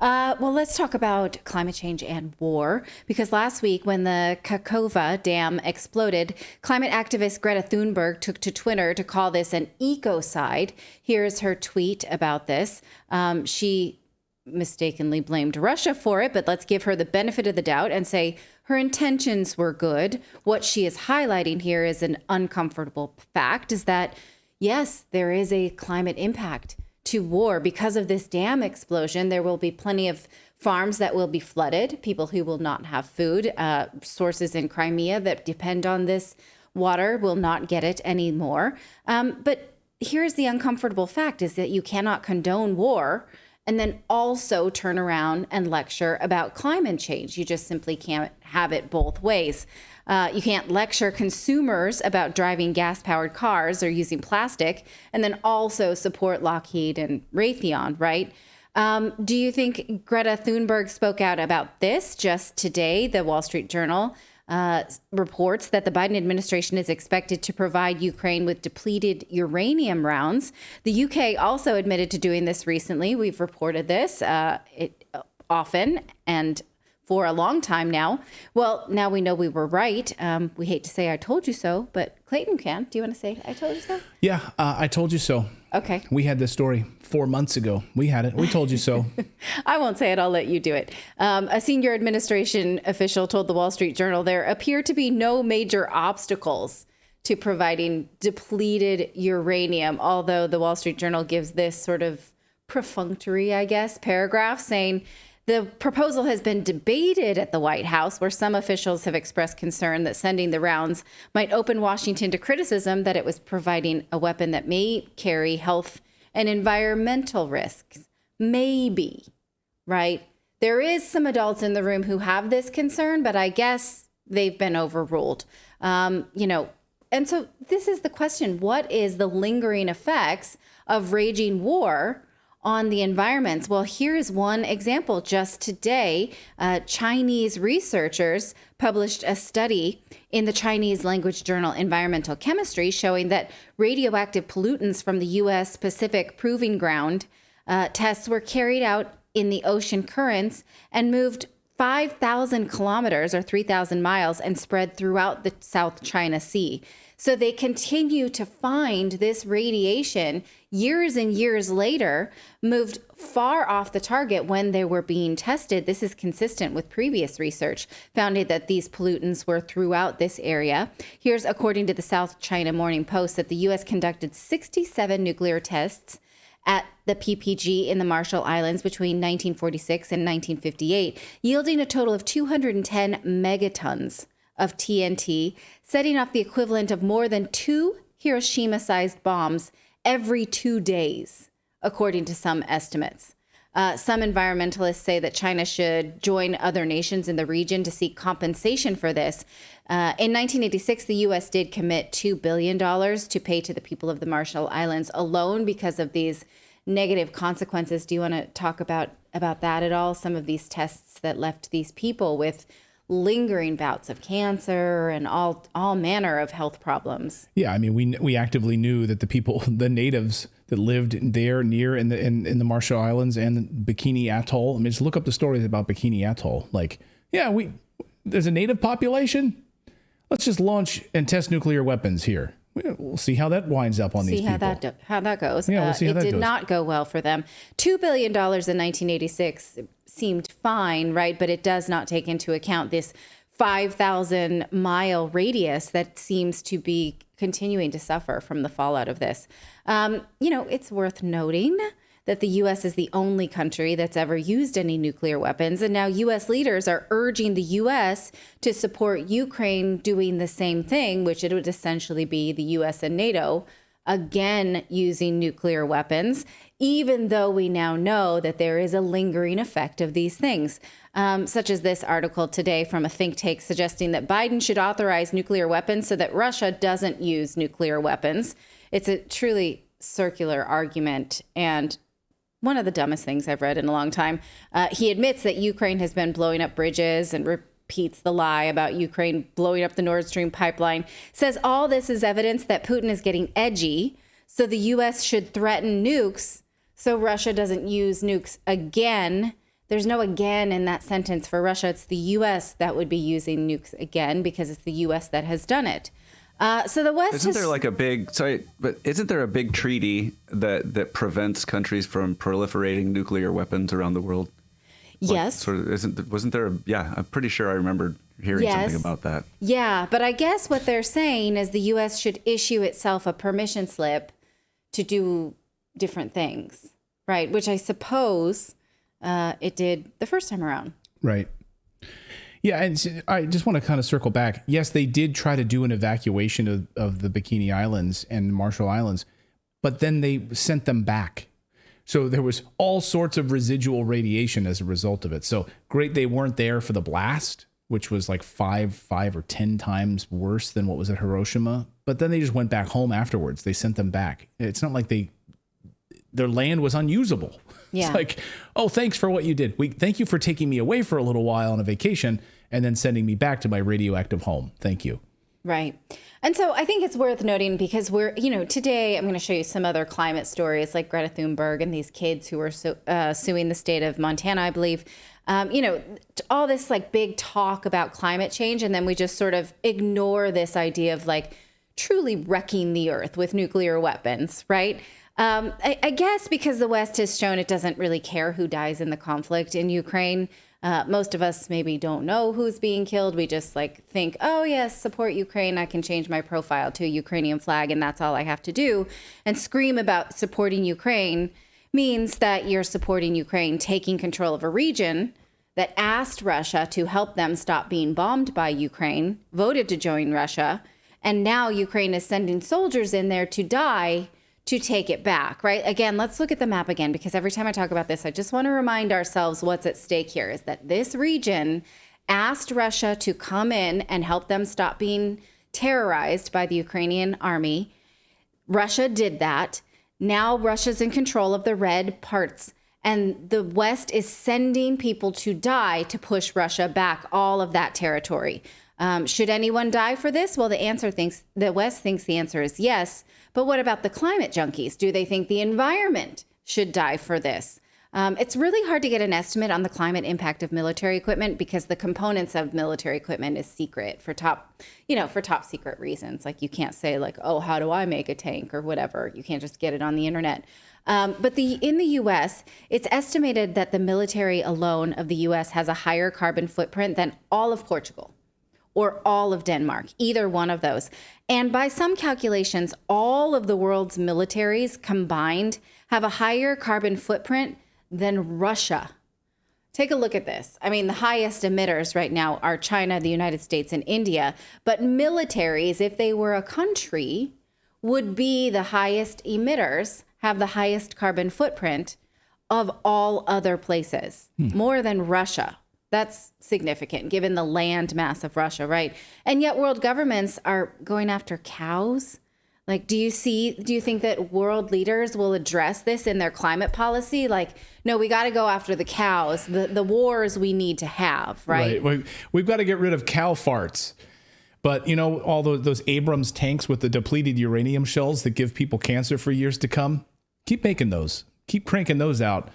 Well, let's talk about climate change and war, because last week when the Kakova Dam exploded, climate activist Greta Thunberg took to Twitter to call this an ecocide. Here's her tweet about this. She mistakenly blamed Russia for it, but let's give her the benefit of the doubt and say her intentions were good. What she is highlighting here is an uncomfortable fact, is that, yes, there is a climate impact to war. Because of this dam explosion, there will be plenty of farms that will be flooded, people who will not have food. Sources in Crimea that depend on this water will not get it anymore. But here's the uncomfortable fact, is that you cannot condone war and then also turn around and lecture about climate change. You just simply can't have it both ways. You can't lecture consumers about driving gas-powered cars or using plastic and then also support Lockheed and Raytheon, right? Do you think Greta Thunberg spoke out about this just today? The Wall Street Journal reports that the Biden administration is expected to provide Ukraine with depleted uranium rounds. The UK also admitted to doing this recently. We've reported this often and for a long time now. Well, now we know we were right. We hate to say I told you so, but Clayton can. Do you want to say I told you so? Yeah, I told you so. Okay. We had this story 4 months ago. We had it. We told you so. I won't say it. I'll let you do it. A senior administration official told the Wall Street Journal there appear to be no major obstacles to providing depleted uranium, although the Wall Street Journal gives this sort of perfunctory, I guess, paragraph saying the proposal has been debated at the White House, where some officials have expressed concern that sending the rounds might open Washington to criticism that it was providing a weapon that may carry health and environmental risks. Maybe, right? There is some adults in the room who have this concern, but I guess they've been overruled. And so this is the question: what is the lingering effects of raging war on the environments? Well, here's one example. Just today, Chinese researchers published a study in the Chinese language journal Environmental Chemistry showing that radioactive pollutants from the U.S. Pacific Proving Ground tests were carried out in the ocean currents and moved 5,000 kilometers or 3,000 miles and spread throughout the South China Sea. So they continue to find this radiation years and years later, moved far off the target when they were being tested. This is consistent with previous research, found that these pollutants were throughout this area. Here's, according to the South China Morning Post, that the U.S. conducted 67 nuclear tests at the PPG in the Marshall Islands between 1946 and 1958, yielding a total of 210 megatons of TNT, setting off the equivalent of more than 2 Hiroshima-sized bombs every 2 days, according to some estimates. Some environmentalists say that China should join other nations in the region to seek compensation for this. In 1986, the U.S. did commit $2 billion to pay to the people of the Marshall Islands alone because of these negative consequences. Do you want to talk about that at all? Some of these tests that left these people with lingering bouts of cancer and all manner of health problems. Yeah, I mean, we actively knew that the people, the natives that lived there near in the Marshall Islands and Bikini Atoll. I mean, just look up the stories about Bikini Atoll. Like, yeah, there's a native population. Let's just launch and test nuclear weapons here. We'll see how that winds up on these people. How that goes. Yeah, we'll see how that goes. It did not go well for them. $2 billion in 1986 seemed fine, right? But it does not take into account this 5,000 mile radius that seems to be continuing to suffer from the fallout of this. It's worth noting that the U.S. is the only country that's ever used any nuclear weapons. And now U.S. leaders are urging the U.S. to support Ukraine doing the same thing, which it would essentially be the U.S. and NATO again using nuclear weapons, even though we now know that there is a lingering effect of these things, such as this article today from a think tank suggesting that Biden should authorize nuclear weapons so that Russia doesn't use nuclear weapons. It's a truly circular argument and one of the dumbest things I've read in a long time. He admits that Ukraine has been blowing up bridges and repeats the lie about Ukraine blowing up the Nord Stream pipeline, says all this is evidence that Putin is getting edgy, so the U.S. should threaten nukes so Russia doesn't use nukes again. there's no again in that sentence for Russia. It's the U.S. that would be using nukes again because it's the U.S. that has done it. So the West isn't there a big treaty that prevents countries from proliferating nuclear weapons around the world? Yes. Wasn't there I'm pretty sure I remembered hearing something about that. Yeah, but I guess what they're saying is the U.S. should issue itself a permission slip to do different things, right? Which I suppose it did the first time around. Right. Yeah, and I just want to kind of circle back. Yes, they did try to do an evacuation of the Bikini Islands and Marshall Islands, but then they sent them back. So there was all sorts of residual radiation as a result of it. So great, they weren't there for the blast, which was like 5 or 10 times worse than what was at Hiroshima. But then they just went back home afterwards. They sent them back. It's not like their land was unusable. Yeah. It's like, oh, thanks for what you did. Thank you for taking me away for a little while on a vacation and then sending me back to my radioactive home. Thank you. Right. And so I think it's worth noting because today I'm going to show you some other climate stories like Greta Thunberg and these kids who are suing the state of Montana, I believe. All this like big talk about climate change. And then we just sort of ignore this idea of like truly wrecking the earth with nuclear weapons. Right. I guess because the West has shown it doesn't really care who dies in the conflict in Ukraine. Most of us maybe don't know who's being killed. We just like think, oh, yes, support Ukraine. I can change my profile to a Ukrainian flag and that's all I have to do. And scream about supporting Ukraine means that you're supporting Ukraine taking control of a region that asked Russia to help them stop being bombed by Ukraine, voted to join Russia. And now Ukraine is sending soldiers in there to die to take it back, right? Again, let's look at the map again, because every time I talk about this, I just want to remind ourselves what's at stake here is that this region asked Russia to come in and help them stop being terrorized by the Ukrainian army. Russia did that. Now Russia's in control of the red parts, and the West is sending people to die to push Russia back all of that territory. Should anyone die for this? Well, the West thinks the answer is yes. But what about the climate junkies? Do they think the environment should die for this? It's really hard to get an estimate on the climate impact of military equipment because the components of military equipment is secret for top secret reasons. Like you can't say like, oh, how do I make a tank or whatever? You can't just get it on the internet. But in the U.S., it's estimated that the military alone of the U.S. has a higher carbon footprint than all of Portugal or all of Denmark, either one of those. And by some calculations, all of the world's militaries combined have a higher carbon footprint than Russia. Take a look at this. I mean, the highest emitters right now are China, the United States, and India. But militaries, if they were a country, would be the highest emitters, have the highest carbon footprint of all other places, more than Russia. That's significant given the land mass of Russia, right? And yet world governments are going after cows. Like, do you think that world leaders will address this in their climate policy? Like, no, we got to go after the cows, the wars we need to have, right? We've got to get rid of cow farts. But, all those Abrams tanks with the depleted uranium shells that give people cancer for years to come, keep making those. Keep cranking those out.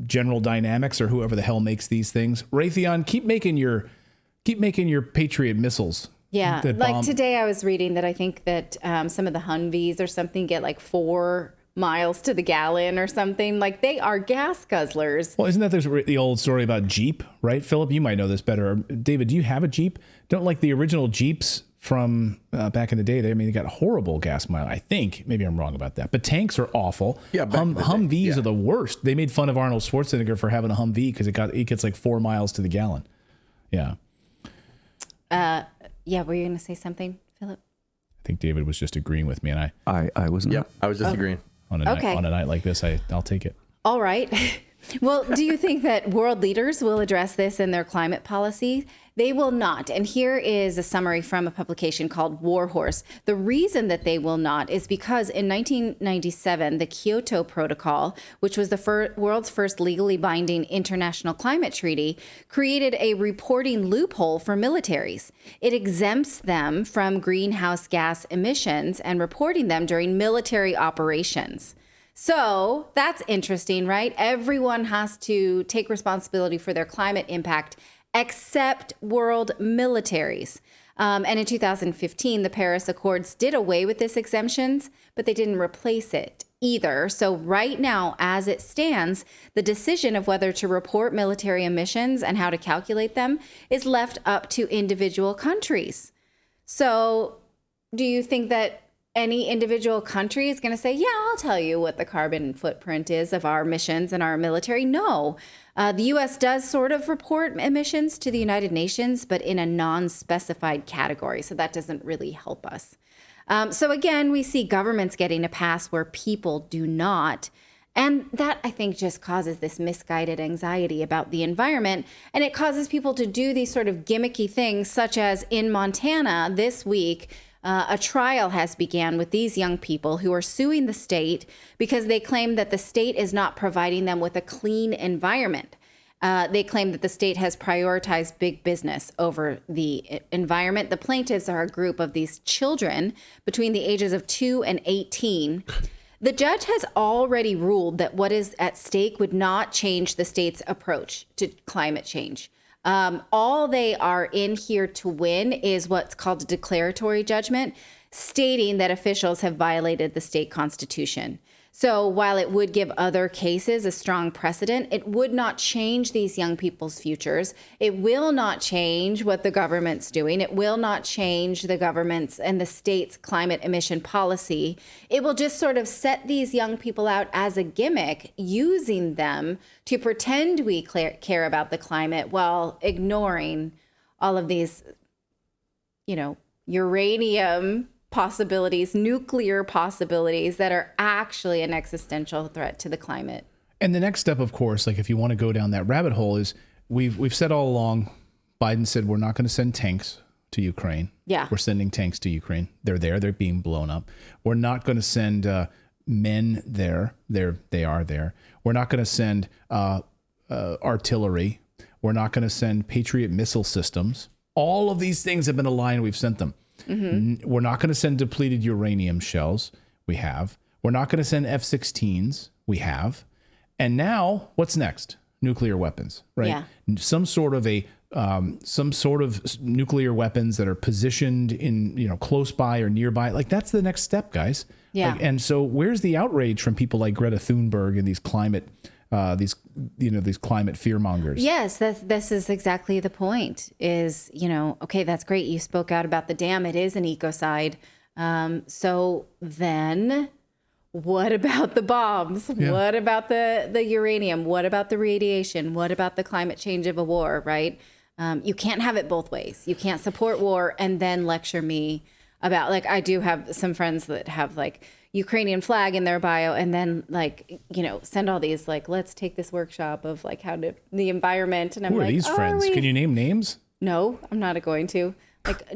General Dynamics or whoever the hell makes these things. Raytheon, keep making your Patriot missiles. Yeah, like today I was reading that I think that some of the Humvees or something get like 4 miles to the gallon or something. Like they are gas guzzlers. Well, isn't that the old story about Jeep, right? Philip, you might know this better. David, do you have a Jeep? Don't like the original Jeeps from back in the day. They got horrible gas mile. I think maybe I'm wrong about that, but tanks are awful. Yeah, Humvees are the worst. They made fun of Arnold Schwarzenegger for having a Humvee because it gets like 4 miles to the gallon. Yeah. Yeah. Were you going to say something, Philip? I think David was just agreeing with me, and I wasn't. Yeah, I was disagreeing. On a night like this, I'll take it. All right. Well, do you think that world leaders will address this in their climate policy? They will not. And here is a summary from a publication called Warhorse. The reason that they will not is because in 1997, the Kyoto Protocol, which was the world's first legally binding international climate treaty, created a reporting loophole for militaries. It exempts them from greenhouse gas emissions and reporting them during military operations. So that's interesting, right? Everyone has to take responsibility for their climate impact except world militaries. And in 2015, the Paris Accords did away with this exemptions, but they didn't replace it either. So right now, as it stands, the decision of whether to report military emissions and how to calculate them is left up to individual countries. So do you think that any individual country is going to say, yeah, I'll tell you what the carbon footprint is of our missions and our military? No. The U.S. does sort of report emissions to the United Nations, but in a non-specified category. So that doesn't really help us. So again, we see governments getting a pass where people do not. And that, I think, just causes this misguided anxiety about the environment. And it causes people to do these sort of gimmicky things, such as in Montana this week, a trial has began with these young people who are suing the state because they claim that the state is not providing them with a clean environment. They claim that the state has prioritized big business over the environment. The plaintiffs are a group of these children between the ages of 2 and 18. The judge has already ruled that what is at stake would not change the state's approach to climate change. All they are in here to win is what's called a declaratory judgment, stating that officials have violated the state constitution. So while it would give other cases a strong precedent, it would not change these young people's futures. It will not change what the government's doing. It will not change the government's and the state's climate emission policy. It will just sort of set these young people out as a gimmick, using them to pretend we care about the climate while ignoring all of these, uranium possibilities, nuclear possibilities that are actually an existential threat to the climate. And the next step, of course, like if you want to go down that rabbit hole, is we've said all along, Biden said we're not going to send tanks to Ukraine. Yeah. We're sending tanks to Ukraine. They're there. They're being blown up. We're not going to send men there. They are there. We're not going to send artillery. We're not going to send Patriot missile systems. All of these things have been aligned. We've sent them. Mm-hmm. We're not going to send depleted uranium shells. We have. We're not going to send F-16s. We have. And now, what's next? Nuclear weapons, right? Yeah. Some sort of nuclear weapons that are positioned in, close by or nearby. Like, that's the next step, guys. Yeah. And so where's the outrage from people like Greta Thunberg and these climate fearmongers? Yes, this is exactly the point is, okay, that's great. You spoke out about the dam. It is an ecocide. So then what about the bombs? Yeah. What about the uranium? What about the radiation? What about the climate change of a war, right? You can't have it both ways. You can't support war and then lecture me about, like, I do have some friends that have like Ukrainian flag in their bio and then send all these let's take this workshop of how to the environment. And I'm Who are these friends? Can you name names? No, I'm not going to.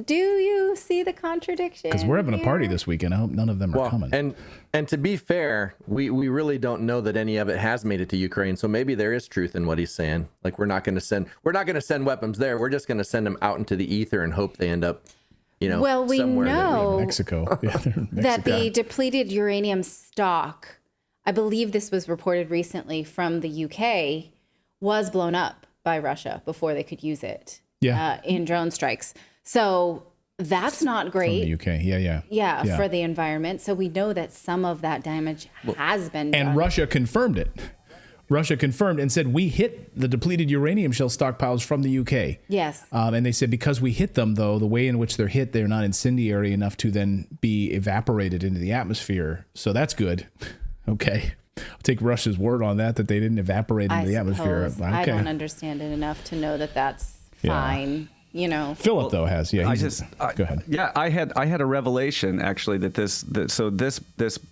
Do you see the contradiction? Because we're having a party this weekend. I hope none of them are coming. And to be fair, we really don't know that any of it has made it to Ukraine. So maybe there is truth in what he's saying. Like, we're not going to send weapons there. We're just going to send them out into the ether and hope they end up well, we know Mexico. Yeah, that the depleted uranium stock, I believe this was reported recently from the UK, was blown up by Russia before they could use it in drone strikes. So that's not great. From the UK, yeah. For the environment. So we know that some of that damage has been done. And Russia confirmed it. Russia confirmed and said, we hit the depleted uranium shell stockpiles from the UK. Yes. And they said because we hit them, though, the way in which they're hit, they're not incendiary enough to then be evaporated into the atmosphere. So that's good. Okay. I'll take Russia's word on that they didn't evaporate into the atmosphere. Okay. I don't understand it enough to know that that's fine. Philip, though, has. Yeah, go ahead. Yeah, I had a revelation, actually, that this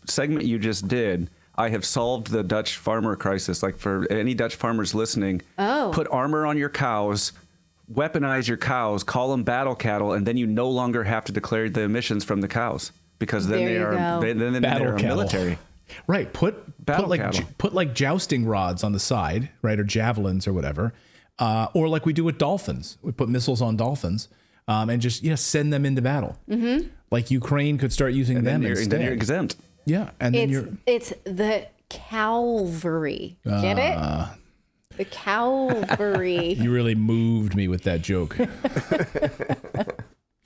segment you just did, I have solved the Dutch farmer crisis. Like, for any Dutch farmers listening, put armor on your cows, weaponize your cows, call them battle cattle, and then you no longer have to declare the emissions from the cows because then they are military. Right. Put jousting rods on the side, right, or javelins or whatever, or like we do with dolphins. We put missiles on dolphins, and just send them into battle. Mm-hmm. Like Ukraine could start using them instead. Then you're exempt. Yeah, and then it's the Calvary. Get it? The Calvary. You really moved me with that joke.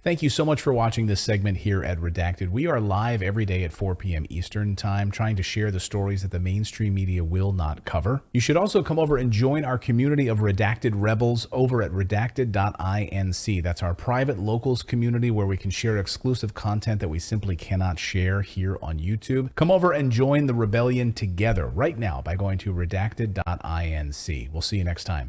Thank you so much for watching this segment here at Redacted. We are live every day at 4 p.m. Eastern Time, trying to share the stories that the mainstream media will not cover. You should also come over and join our community of Redacted Rebels over at redacted.inc. That's our private locals community where we can share exclusive content that we simply cannot share here on YouTube. Come over and join the rebellion together right now by going to redacted.inc. We'll see you next time.